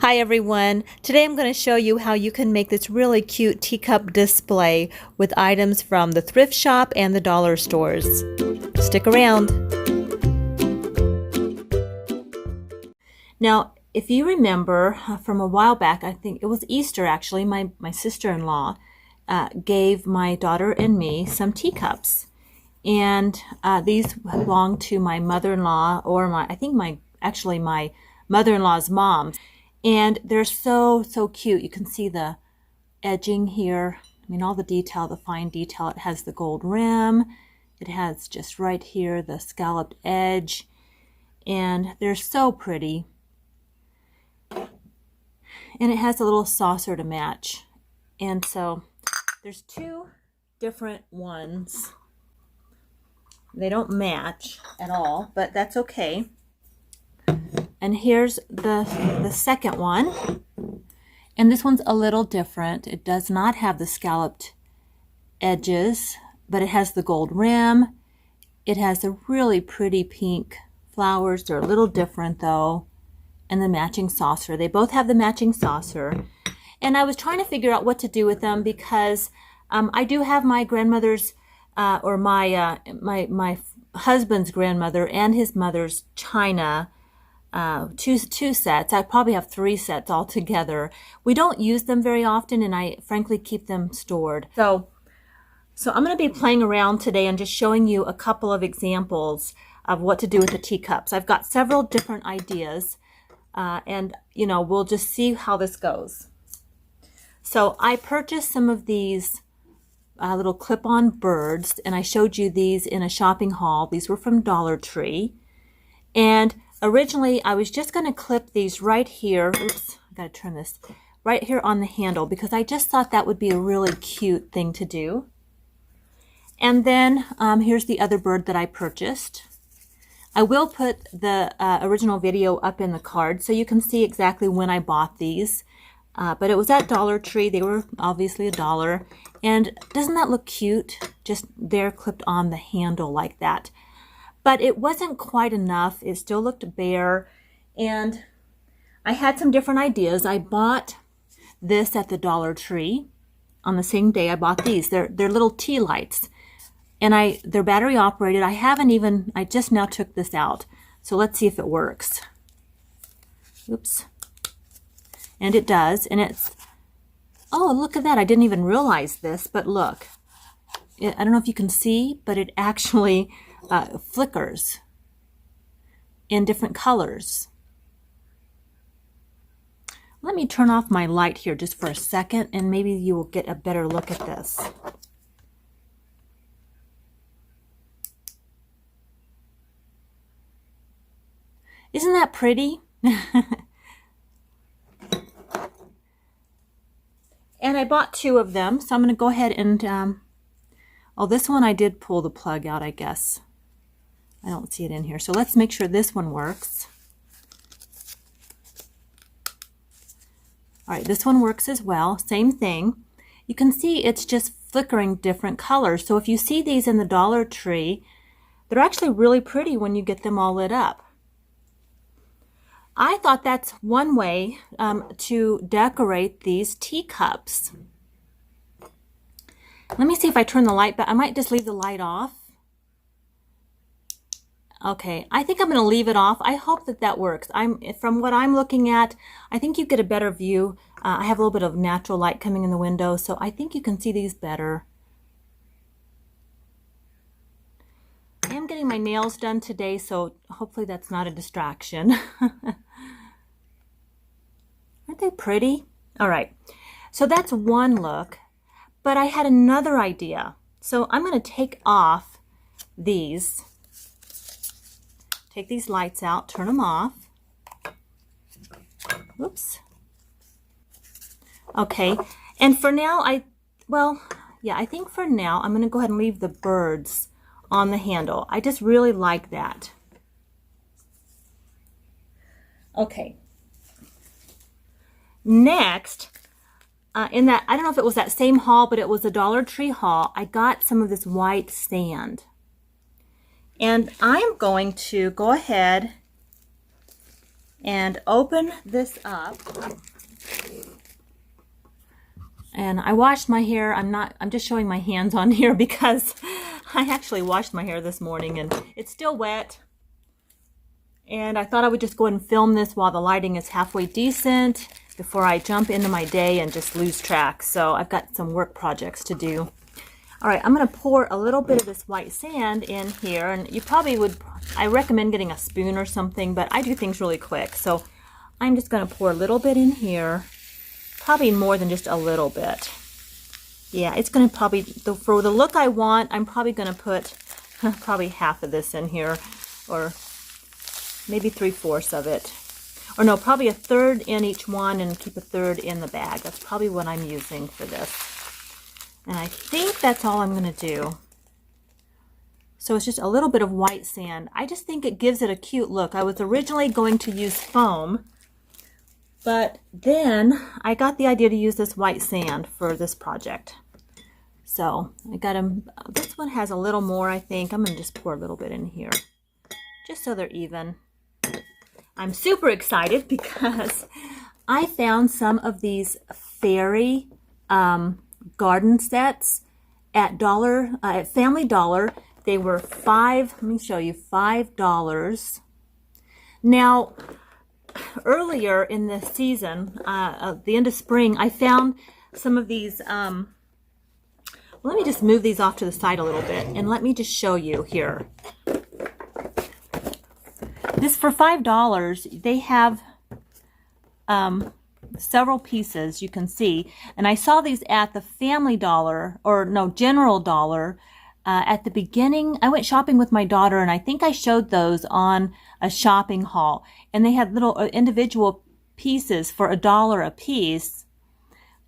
Hi everyone, today I'm going to show you how you can make this really cute teacup display with items from the thrift shop and the dollar stores. Stick around. Now, if you remember from a while back, I think it was Easter actually, my sister-in-law gave my daughter and me some teacups. And these belong to my mother-in-law, or actually my mother-in-law's mom. And they're so cute. You can see the edging here. I mean, all the detail, the fine detail. It has the gold rim. It has just right here the scalloped edge. And they're so pretty. And it has a little saucer to match. And so there's two different ones. They don't match at all, but that's okay. And here's the second one. And this one's a little different. It does not have the scalloped edges, but it has the gold rim. It has the really pretty pink flowers. They're a little different though. And the matching saucer. They both have the matching saucer. And I was trying to figure out what to do with them because I do have my grandmother's or my husband's grandmother and his mother's china. Two sets. I probably have 3 sets altogether. We don't use them very often, and I frankly keep them stored. So I'm going to be playing around today and just showing you a couple of examples of what to do with the teacups. I've got several different ideas, and we'll just see how this goes. So I purchased some of these little clip-on birds, and I showed you these in a shopping haul. These were from Dollar Tree, and originally, I was just going to clip these right here. Oops, I got to turn this right here on the handle because I just thought that would be a really cute thing to do. And then here's the other bird that I purchased. I will put the original video up in the card so you can see exactly when I bought these. But it was at Dollar Tree. They were obviously $1. And doesn't that look cute? Just there clipped on the handle like that. But it wasn't quite enough. It still looked bare. And I had some different ideas. I bought this at the Dollar Tree. On the same day I bought these. They're little tea lights. And they're battery operated. I just now took this out. So let's see if it works. Oops. And it does. And oh, look at that. I didn't even realize this, but look. I don't know if you can see, but it actually flickers in different colors. Let me turn off my light here just for a second and maybe you will get a better look at this. Isn't that pretty? And I bought 2 of them, so I'm going to go ahead and oh, this one I did pull the plug out, I guess. I don't see it in here. So let's make sure this one works. All right, this one works as well. Same thing. You can see it's just flickering different colors. So if you see these in the Dollar Tree, they're actually really pretty when you get them all lit up. I thought that's one way to decorate these teacups. Let me see if I turn the light back. I might just leave the light off. Okay, I think I'm going to leave it off. I hope that works. From what I'm looking at, I think you get a better view. I have a little bit of natural light coming in the window, so I think you can see these better. I am getting my nails done today, so hopefully that's not a distraction. Aren't they pretty? All right, so that's one look. But I had another idea. So I'm going to take off these. Take these lights out, turn them off. Whoops. Okay, and for now, I think for now, I'm going to go ahead and leave the birds on the handle. I just really like that. Okay. Next, I don't know if it was that same haul, but it was a Dollar Tree haul. I got some of this white sand. And I'm going to go ahead and open this up. And I washed my hair. I'm just showing my hands on here because I actually washed my hair this morning and it's still wet. And I thought I would just go ahead and film this while the lighting is halfway decent before I jump into my day and just lose track. So I've got some work projects to do. All right, I'm going to pour a little bit of this white sand in here, and you probably would, I recommend getting a spoon or something, but I do things really quick. So I'm just going to pour a little bit in here, probably more than just a little bit. Yeah, it's going to probably, for the look I want, I'm probably going to put probably half of this in here, or maybe 3/4 of it. Or no, probably a third in each one and keep a third in the bag. That's probably what I'm using for this. And I think that's all I'm going to do. So it's just a little bit of white sand. I just think it gives it a cute look. I was originally going to use foam, but then I got the idea to use this white sand for this project. So I got them. This one has a little more, I think. I'm going to just pour a little bit in here, just so they're even. I'm super excited because I found some of these fairy garden sets at Family Dollar. They were let me show you, $5. Now, earlier in the season, the end of spring, I found some of these, let me just move these off to the side a little bit, and let me just show you here. This, for $5, they have several pieces, you can see, and I saw these at the Family Dollar, or no, General Dollar, at the beginning. I went shopping with my daughter, and I think I showed those on a shopping haul, and they had little individual pieces for $1 a piece,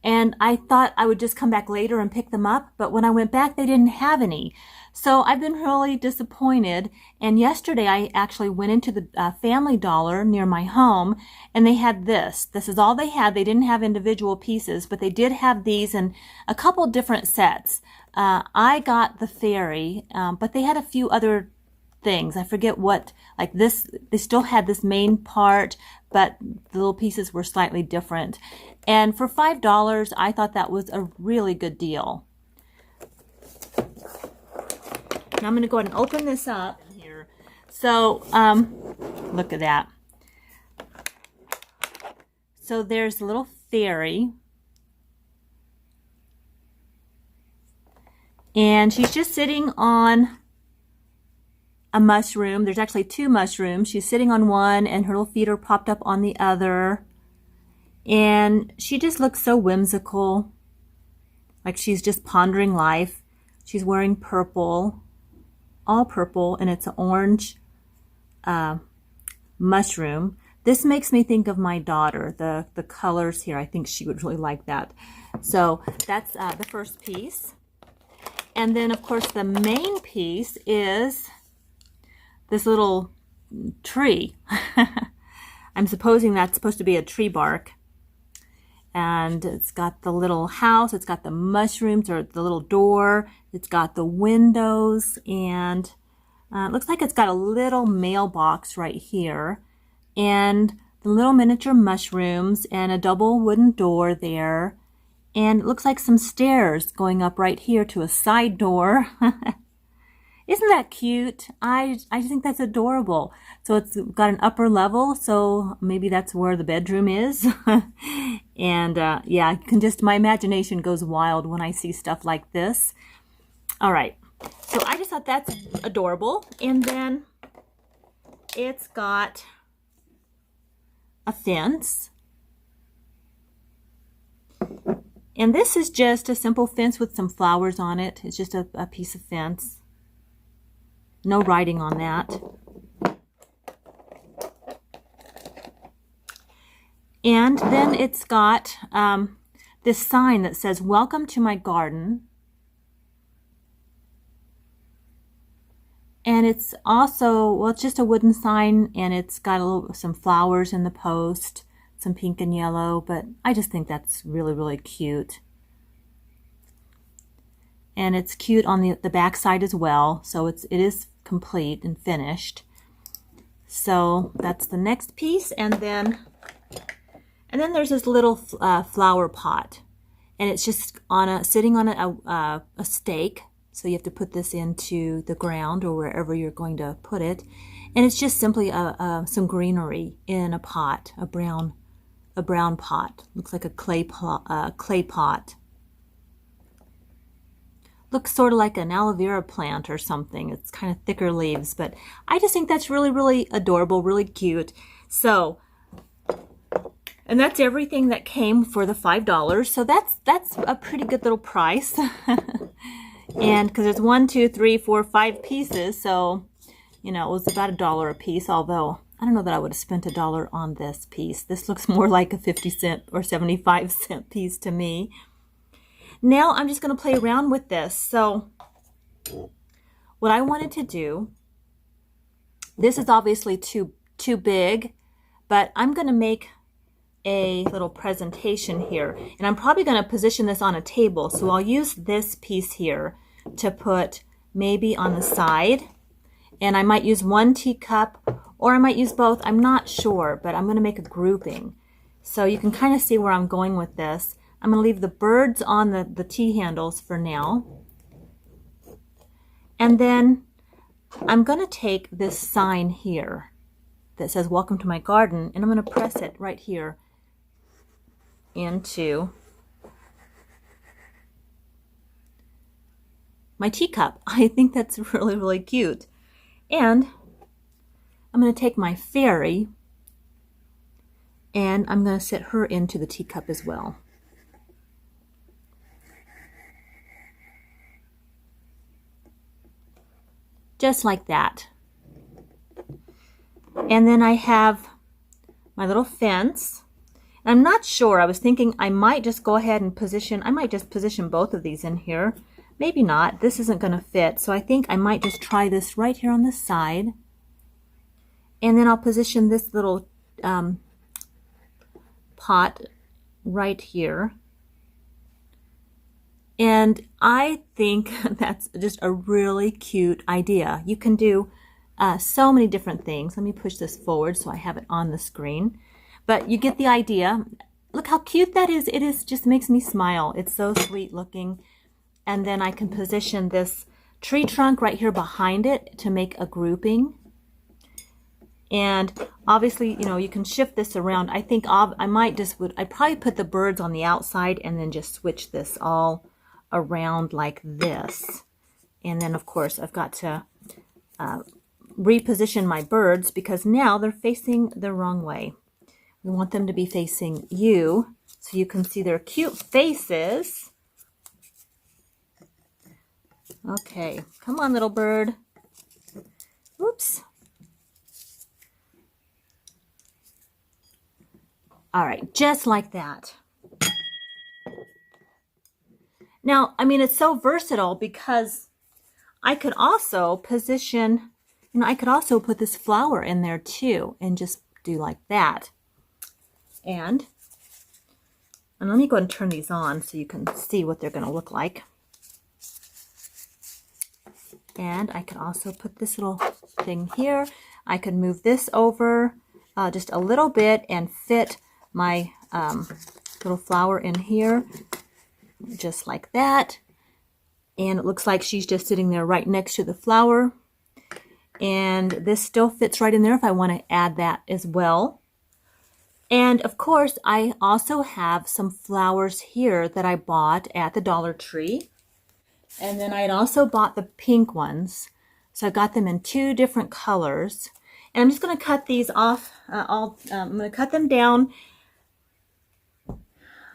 and I thought I would just come back later and pick them up, but when I went back, they didn't have any. So I've been really disappointed, and yesterday I actually went into the Family Dollar near my home, and they had this. This is all they had. They didn't have individual pieces, but they did have these in a couple different sets. I got the fairy, but they had a few other things. I forget what, like this, they still had this main part, but the little pieces were slightly different. And for $5, I thought that was a really good deal. Now I'm going to go ahead and open this up here. So, look at that. So there's a little fairy. And she's just sitting on a mushroom. There's actually 2 mushrooms. She's sitting on one, and her little feet are popped up on the other. And she just looks so whimsical, like she's just pondering life. She's wearing purple, all purple, and it's an orange mushroom. This makes me think of my daughter. The colors here, I think she would really like that. So that's the first piece. And then, of course, the main piece is this little tree. I'm supposing that's supposed to be a tree bark. And it's got the little house, it's got the mushrooms, or the little door, it's got the windows, and it looks like it's got a little mailbox right here, and the little miniature mushrooms, and a double wooden door there, and it looks like some stairs going up right here to a side door. Isn't that cute? I think that's adorable. So it's got an upper level, so maybe that's where the bedroom is. And yeah, my imagination goes wild when I see stuff like this. All right, so I just thought that's adorable. And then it's got a fence. And this is just a simple fence with some flowers on it. It's just a piece of fence. No writing on that. And then it's got this sign that says, "Welcome to my garden." And it's also, well, it's just a wooden sign, and it's got some flowers in the post, some pink and yellow, but I just think that's really, really cute. And it's cute on the back side as well, so it is complete and finished. So that's the next piece. And then there's this little flower pot, and it's just sitting on a stake. So you have to put this into the ground or wherever you're going to put it. And it's just simply some greenery in a pot, a brown pot. Looks like a clay pot. Looks sort of like an aloe vera plant or something. It's kind of thicker leaves, but I just think that's really, really adorable, really cute. So, and that's everything that came for the $5. So that's a pretty good little price. And because there's 1, 2, 3, 4, 5 pieces, so you know, it was about $1 a piece, although I don't know that I would have spent $1 on this piece. This looks more like a 50-cent or 75-cent piece to me. Now I'm just going to play around with this. So what I wanted to do, this is obviously too big, but I'm going to make a little presentation here. And I'm probably going to position this on a table. So I'll use this piece here to put maybe on the side. And I might use one teacup, or I might use both. I'm not sure, but I'm going to make a grouping. So you can kind of see where I'm going with this. I'm going to leave the birds on the tea handles for now. And then I'm going to take this sign here that says "Welcome to my garden," and I'm going to press it right here into my teacup. I think that's really, really cute. And I'm going to take my fairy and I'm going to set her into the teacup as well. Just like that. And then I have my little fence. And I'm not sure. I was thinking I might just go ahead and position both of these in here. Maybe not. This isn't going to fit. So I think I might just try this right here on the side. And then I'll position this little pot right here. And I think that's just a really cute idea. You can do so many different things. Let me push this forward so I have it on the screen. But you get the idea. Look how cute that is. It just makes me smile. It's so sweet looking. And then I can position this tree trunk right here behind it to make a grouping. And obviously, you know, you can shift this around. I think I'd probably put the birds on the outside and then just switch this all around like this. And then of course I've got to reposition my birds because now they're facing the wrong way. We want them to be facing you so you can see their cute faces. Okay, come on little bird. Oops. All right, just like that. Now, I mean, it's so versatile because I could also position, you know, I could also put this flower in there too and just do like that. And let me go ahead and turn these on so you can see what they're going to look like. And I could also put this little thing here. I could move this over just a little bit and fit my little flower in here. Just like that. And it looks like she's just sitting there right next to the flower. And this still fits right in there if I want to add that as well. And of course, I also have some flowers here that I bought at the Dollar Tree. And then I had also bought the pink ones. So I got them in 2 different colors. And I'm just going to cut these off. I'm going to cut them down.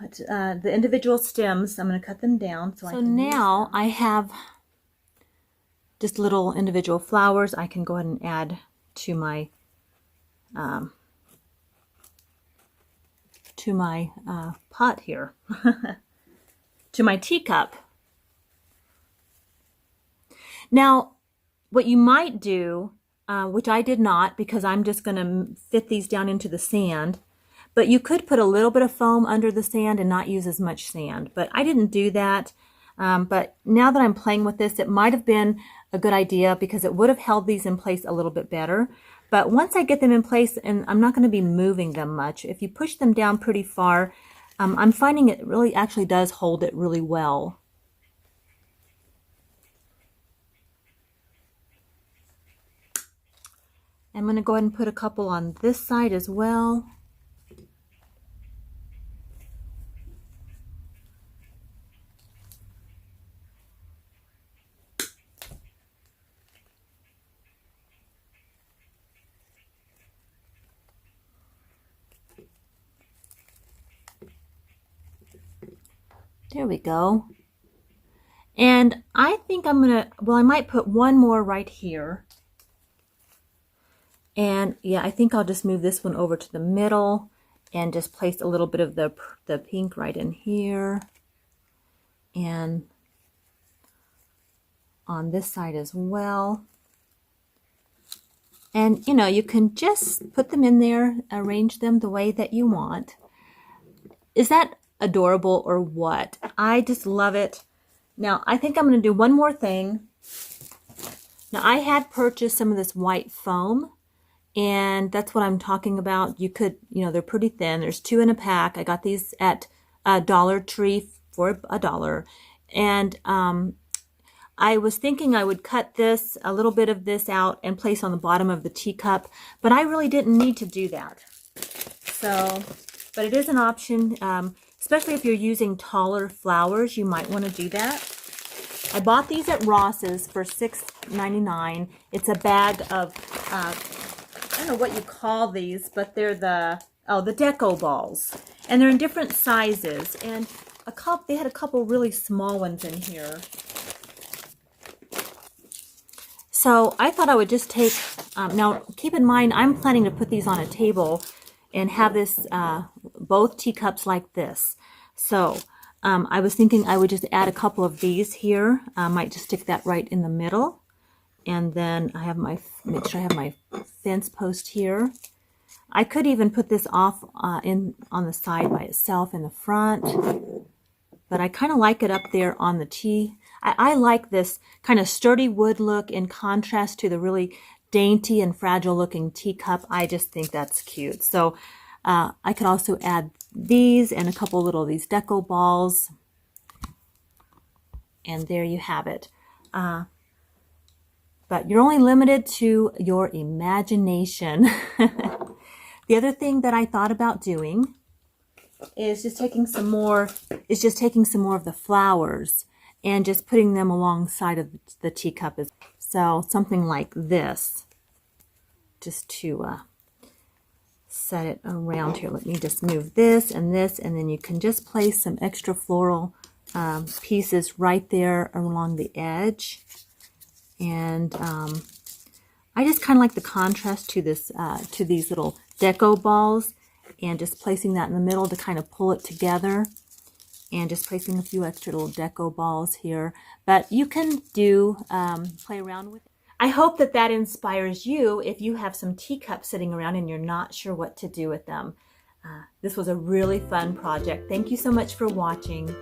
The individual stems, I'm going to cut them down. So now I have just little individual flowers I can go ahead and add to my pot here, to my teacup. Now, what you might do, which I did not because I'm just going to fit these down into the sand, but you could put a little bit of foam under the sand and not use as much sand. But I didn't do that. But now that I'm playing with this, it might have been a good idea because it would have held these in place a little bit better. But once I get them in place, and I'm not going to be moving them much, if you push them down pretty far, I'm finding it really actually does hold it really well. I'm going to go ahead and put a couple on this side as well. There we go. And I think I'm gonna, well, I might put one more right here. And yeah, I think I'll just move this one over to the middle and just place a little bit of the pink right in here. And on this side as well. And you know, you can just put them in there, arrange them the way that you want. Is that adorable or what? I just love it. Now, I think I'm going to do one more thing. Now, I had purchased some of this white foam, and that's what I'm talking about. You could, you know, they're pretty thin. There's 2 in a pack. I got these at Dollar Tree for $1. And I was thinking I would cut this, a little bit of this out and place on the bottom of the teacup, but I really didn't need to do that. So, but it is an option, especially if you're using taller flowers, you might want to do that. I bought these at Ross's for $6.99. It's a bag of, I don't know what you call these, but they're the deco balls. And they're in different sizes. And they had a couple really small ones in here. So I thought I would just take, now keep in mind, I'm planning to put these on a table and have this, both teacups like this. So I was thinking I would just add a couple of these here. I might just stick that right in the middle. And then I have make sure I have my fence post here. I could even put this off on the side by itself in the front. But I kind of like it up there on the tea. I like this kind of sturdy wood look in contrast to the really dainty and fragile looking teacup. I just think that's cute. So I could also add these and a couple little of these deco balls. And there you have it. But you're only limited to your imagination. The other thing that I thought about doing is just taking some more of the flowers and just putting them alongside of the teacup. So something like this, just to set it around here. Let me just move this, and then you can just place some extra floral pieces right there along the edge. And I just kind of like the contrast to this, to these little deco balls, and just placing that in the middle to kind of pull it together. And just placing a few extra little deco balls here. But you can play around with it. I hope that that inspires you if you have some teacups sitting around and you're not sure what to do with them. This was a really fun project. Thank you so much for watching.